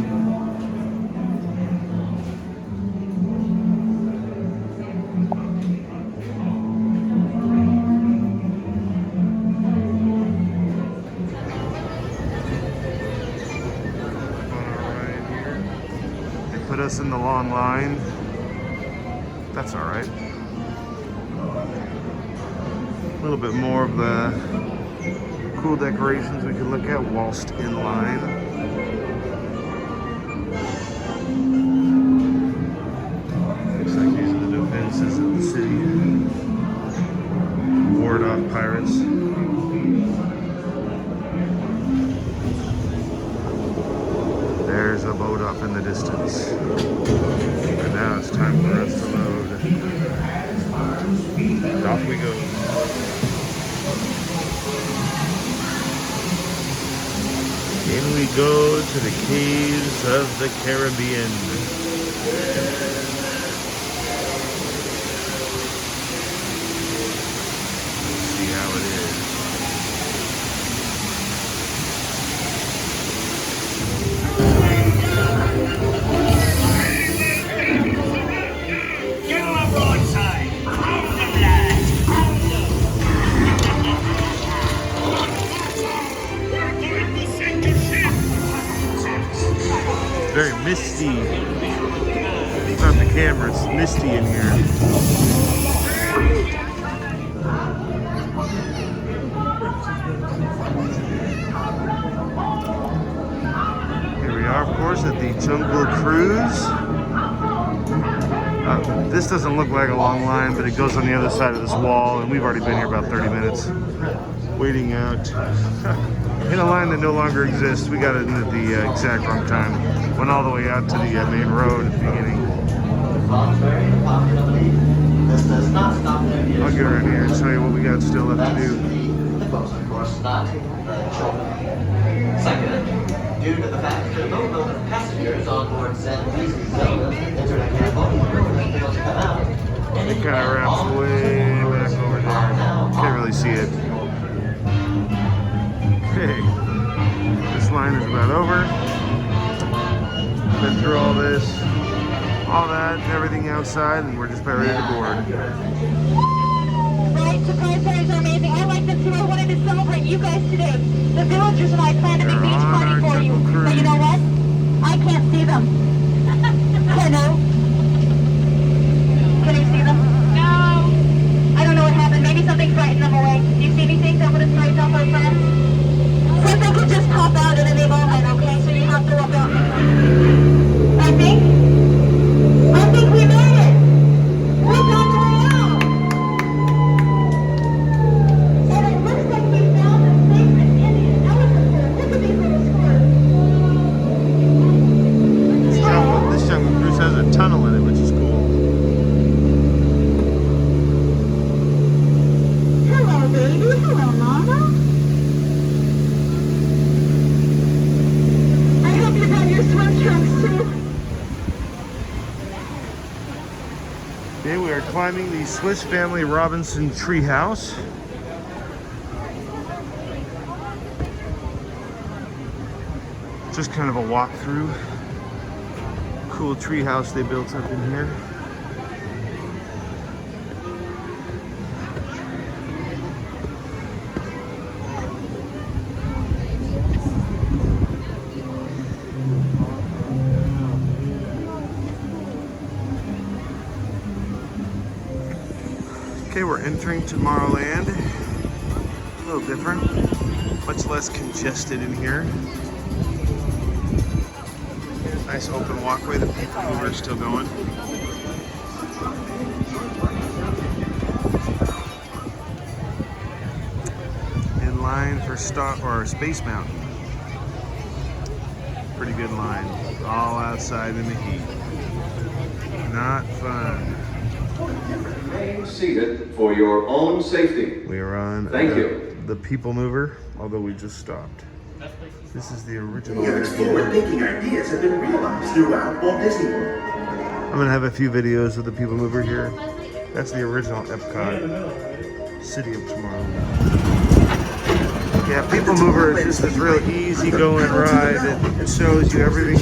A: Put us in the long line. That's all right. A little bit more of the cool decorations we can look at whilst in line. Looks like these are the defenses of the city. Ward off pirates. There's a boat up in the distance. And now it's time for us to load. And off we go. In we go to the caves of the Caribbean. Let's see how it is.
J: Get on the broadside! Out the blast!
A: Very misty. It's not the camera, it's misty in here. Here we are, of course, at the Jungle Cruise. This doesn't look like a long line, but it goes on the other side of this wall, and we've already been here about 30 minutes waiting out. In a line that no longer exists. We got in at the exact wrong time. Went all the way out to the main road at the beginning. I'll get around here and show you what we got still left to do.
K: Second, due to the fact that no number of passengers on board San Luis Zelda internet cable failed to come out.
A: It kind of wraps way back over there. Can't really see it. Okay, this line is about over. Been through all this, all that, and everything outside, and we're just about ready to board.
L: Right, surprise parties are amazing. I like them too. I wanted to celebrate you guys today. The villagers and I planned a big beach party for you. But you know what? I can't see them. Hello? Can you see them? No. I don't know what happened. Maybe something frightened them away. Do you see anything that would have frightened off our friends? So if they could just pop out and then they've all went, okay? So you have to look up. I think we made it. We got the way out. And it looks like we found a sacred Indian elephant there. Look at these little squirrels.
A: This jungle cruise has a tunnel in it, which is cool.
L: Hello, baby. Hello, mama. I hope you got your swim trunks too.
A: Okay, we are climbing the Swiss Family Robinson treehouse. Just kind of a walkthrough. Cool treehouse they built up in here. Okay, we're entering Tomorrowland. A little different, much less congested in here. Nice open walkway, the people mover is still going. In line for Space Mountain. Pretty good line, all outside in the heat. Not fun.
M: Remain seated for your own safety.
A: We are on the People Mover, although we just stopped. This is the original.
H: Forward-thinking ideas have been realized throughout Walt Disney World.
A: I'm gonna have a few videos of the People Mover here. That's the original Epcot, City of Tomorrow. Yeah, People Mover is just this real easy-going ride. It shows you everything.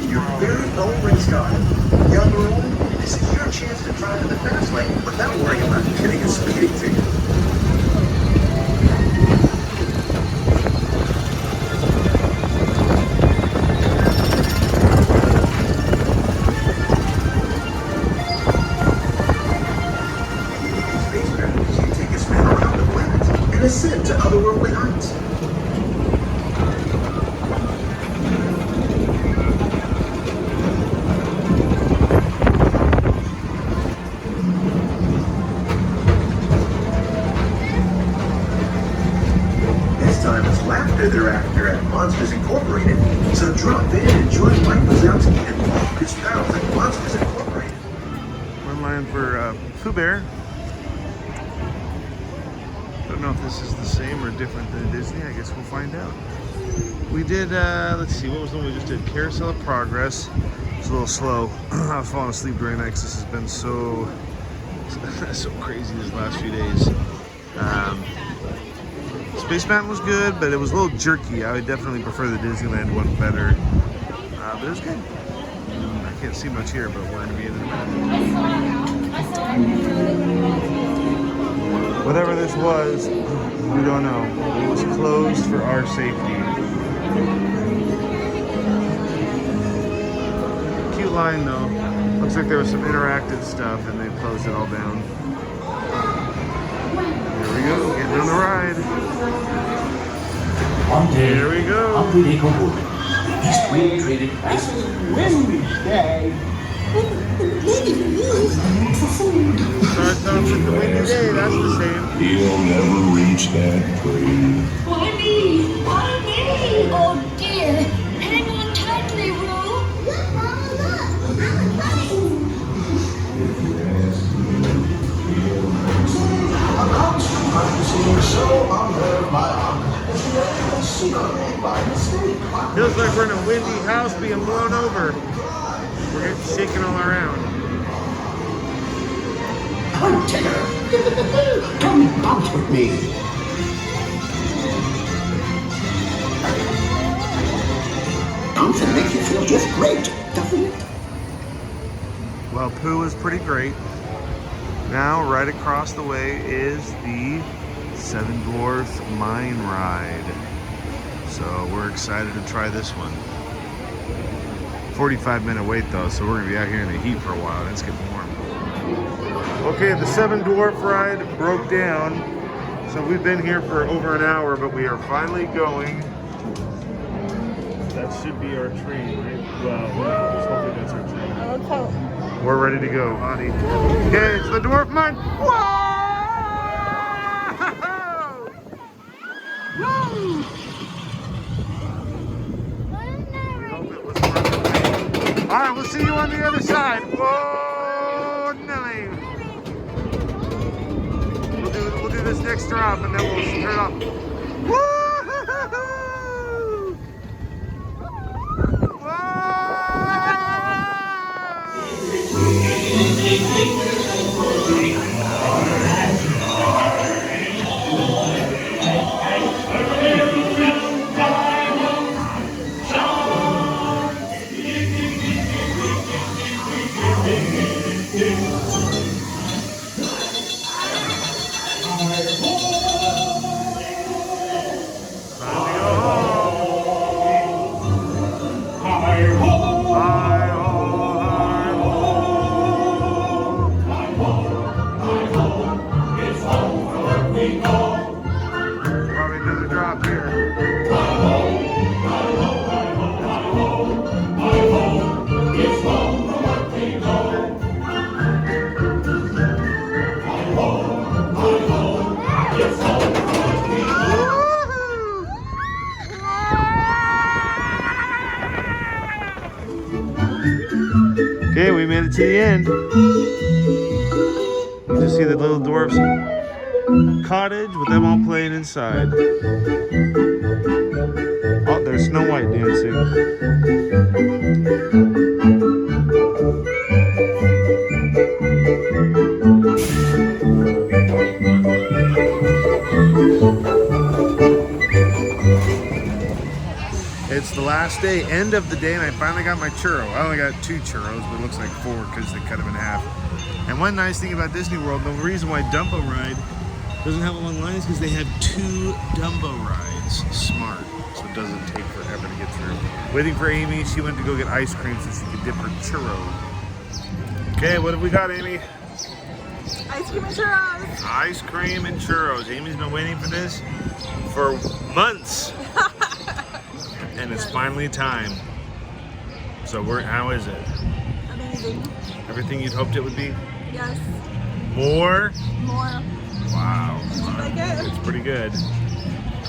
H: Your very own race car. Young or old, this is your chance to drive in the fast lane without worrying about getting a speeding ticket. Ascend to otherworldly heights. This time it's laughter Thereafter at Monsters Incorporated, so drop in and join Mike Wazowski and Paul Fitzgerald at Monsters Incorporated.
A: We're in line for Pooh Bear. Don't know if this is the same or different than Disney. I guess we'll find out. We did, let's see, what was the one we just did? Carousel of Progress. It's a little slow. I was falling asleep during that because this has been so crazy these last few days. Space Mountain was good, but it was a little jerky. I would definitely prefer the Disneyland one better. But it was good. I can't see much here, but we're going to be in a minute. Whatever this was, we don't know. It was closed for our safety. Cute line though. Looks like there was some interactive stuff and they closed it all down. Here we go, getting on the ride.
C: One day,
A: here we go.
C: unbelievable woman. East Wind traded prices.
F: Windy day.
A: Starts off with the windy day, that's the same.
N: He'll never reach that tree.
I: Why me? Why me? Oh dear. Hang on tightly, Roo. Look, Mama, look. I'm running.
A: Feels like we're in a windy house being blown over. We're getting shaken all around.
H: Come, Tigger. Come bounce with me. Bouncing makes you feel just great, doesn't it?
A: Well, Pooh is pretty great. Now, right across the way is the Seven Dwarfs Mine Ride. So we're excited to try this one. 45-minute wait though, so we're gonna be out here in the heat for a while. It's getting warm. Okay, the Seven Dwarf Ride broke down. So we've been here for over an hour, but we are finally going. That should be our train, right? Well, hopefully that's our train.
B: Okay.
A: We're ready to go, Ani. Okay, it's the Dwarf Mine. Whoa! Woo! All right, we'll see you on the other side. Whoa, Nelly. We'll do this next drop and then we'll turn up. Woo! Okay, we made it to the end. You just see the little dwarfs cottage with them all playing inside. Oh, there's Snow White dancing. It's the last day, end of the day, and I finally got my churro. I only got 2 churros, but it looks like 4 because they cut them in half. And one nice thing about Disney World, the reason why Dumbo Ride doesn't have a long line is because they have 2 Dumbo rides. Smart. So it doesn't take forever to get through. Waiting for Amy. She went to go get ice cream so she could dip her churro. Okay, what have we got, Amy?
B: Ice cream and churros.
A: Ice cream and churros. Amy's been waiting for this for months. And it's finally time. So how is it?
B: Amazing.
A: Everything you'd hoped it would be?
B: Yes.
A: More?
B: More.
A: Wow.
B: Did you like it?
A: It's pretty good.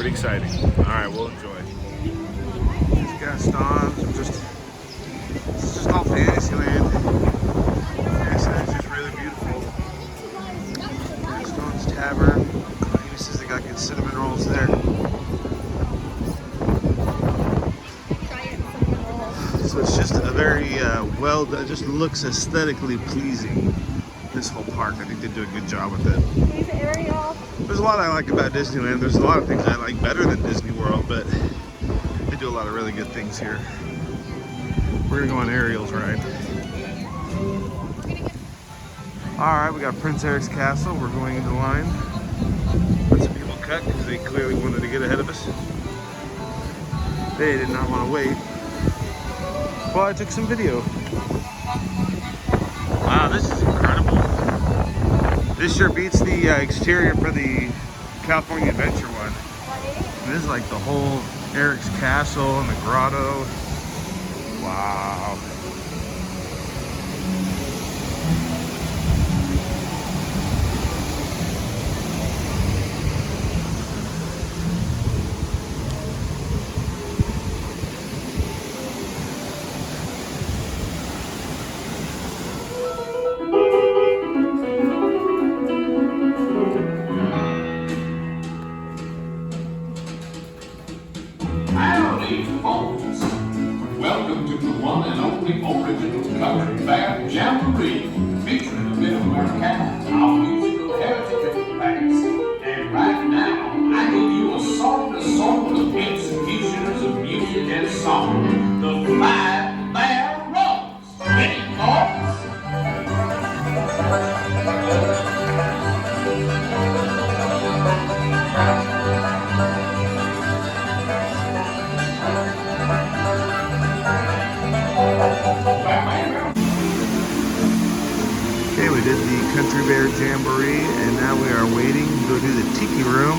A: Pretty exciting. All right, we'll enjoy. These Gastons are just, this is just all Fantasyland. Fantasyland is just really beautiful. Gaston's Tavern. He says they got good cinnamon rolls there. So it's just a very it just looks aesthetically pleasing. This whole park, I think they do a good job with it. There's a lot I like about Disneyland. There's a lot of things I like better than Disney World, but they do a lot of really good things here. We're gonna go on Ariel's ride. All right, we got Prince Eric's Castle. We're going into line. Let some people cut because they clearly wanted to get ahead of us. They did not want to wait. Well, I took some video. Wow, this is incredible. This sure beats the exterior for the California Adventure one. And this is like the whole Eric's Castle and the grotto. Wow.
O: Howdy, folks. Welcome to the one and only original covered fair jamboree, featuring a bit of Americana, our musical heritage and facts. And right now, I give you a sort of executioners of music and song, the Five Bear Rose. Ready, folks?
A: Okay, we did the Country Bear Jamboree, and now we are waiting to go do the Tiki Room.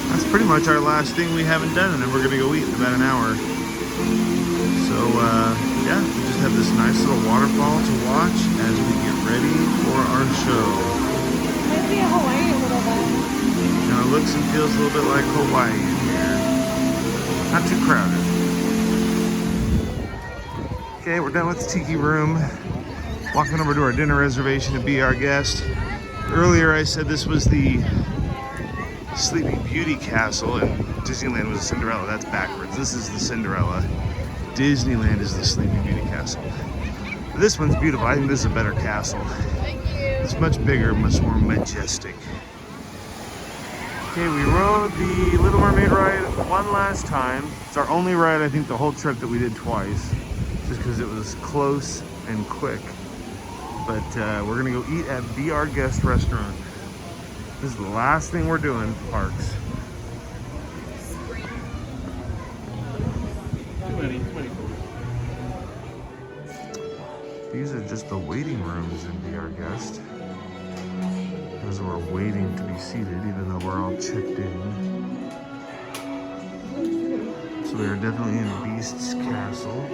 A: That's pretty much our last thing we haven't done, and then we're gonna go eat in about an hour. So, yeah, we just have this nice little waterfall to watch as we get ready for our show.
B: Might be a Hawaii a little bit.
A: Now it looks and feels a little bit like Hawaii in here. Not too crowded. Okay, we're done with the Tiki Room. Walking over to our dinner reservation to be our guest. Earlier I said this was the Sleeping Beauty Castle and Disneyland was a Cinderella. That's backwards. This is the Cinderella. Disneyland is the Sleeping Beauty Castle. This one's beautiful. I think this is a better castle. It's much bigger, much more majestic. Okay, we rode the Little Mermaid ride one last time. It's our only ride, I think, the whole trip that we did twice, just because it was close and quick. But we're gonna go eat at Be Our Guest restaurant. This is the last thing we're doing, parks. These are just the waiting rooms in Be Our Guest. As we're waiting to be seated, even though we're all checked in. So we are definitely in Beast's Castle.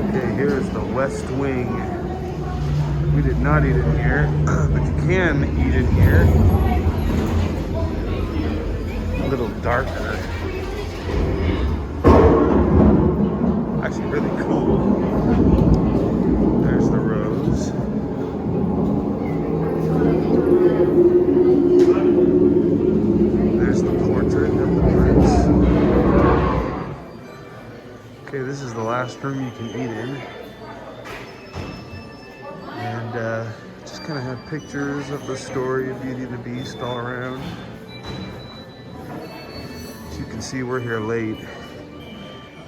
A: Okay, here's the West Wing. We did not eat in here, but you can eat in here. A little darker. Actually really cool. There's the rose. There's the portrait of the prince. Okay, this is the last room you can eat in. And just kind of have pictures of the story of Beauty and the Beast all around. As you can see, we're here late.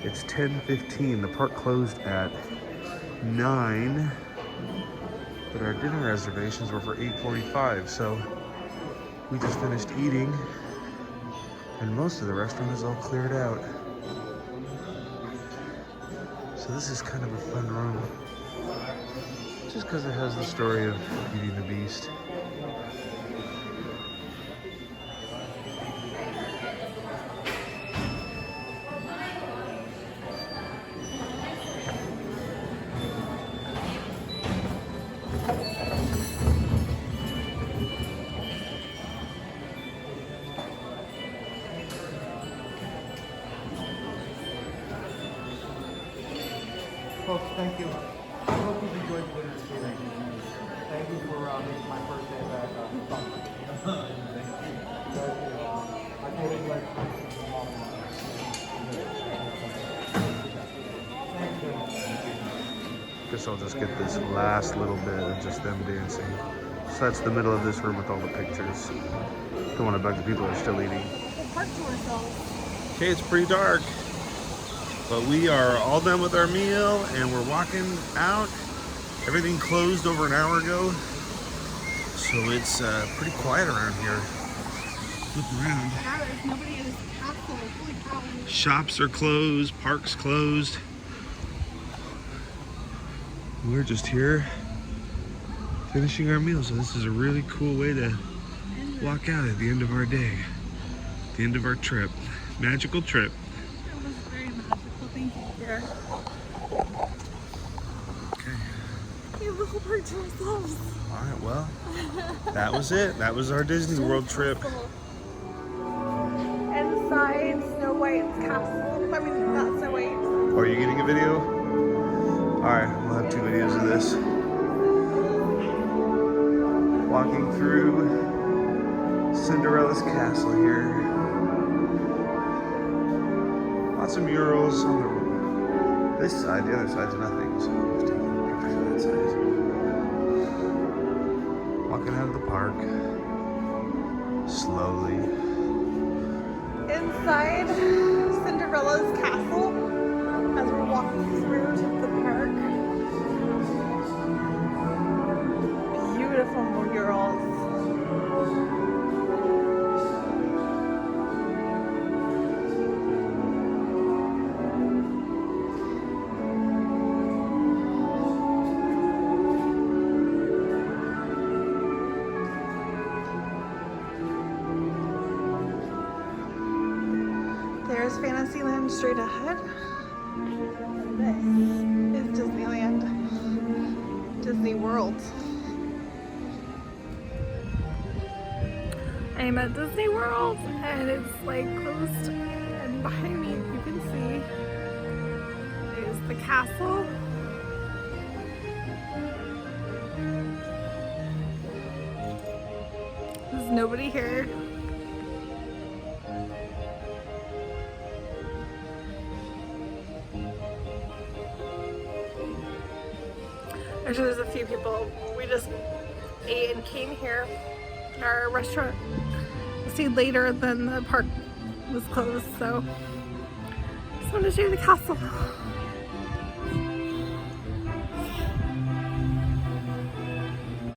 A: It's 10:15. The park closed at 9, but our dinner reservations were for 8:45, so we just finished eating, and most of the restaurant is all cleared out. So this is kind of a fun room, just because it has the story of Beauty and the Beast.
F: Folks, thank you. I hope you've enjoyed the dinner today. Thank you for making my first day back fun. Thank you. I totally like
A: Guess I'll just get this last little bit of just them dancing. So that's the middle of this room with all the pictures. Don't want to bug the people that are still eating. Okay, it's pretty dark, but we are all done with our meal and we're walking out. Everything closed over an hour ago, so it's pretty quiet around here. Look around.
B: Nobody is castle. Holy cow.
A: Shops are closed, parks closed. We're just here finishing our meal, so this is a really cool way to walk out at the end of our day, the end of our trip. Magical trip.
B: That was very magical. Thank you, dear.
A: Okay.
B: We have the whole park to ourselves.
A: All right, well, that was it. That was our Disney World trip.
B: Inside Snow White's castle. I mean, not Snow White.
A: Oh, are you getting a video? All right, we'll have 2 videos of this. Walking through Cinderella's castle here. Lots of murals on this side. The other side's nothing, so I'm just taking pictures of that side. Walking out of the park slowly.
B: Inside Cinderella's castle, as we're walking through to the park. Beautiful murals. There's Fantasyland straight ahead. This is Disneyland, Disney World. I'm at Disney World and it's like closed, and behind me you can see is the castle. There's nobody here. Actually, there's a few people. We just ate and came here. Our restaurant stayed later than the park was closed, so just wanted to show you the castle.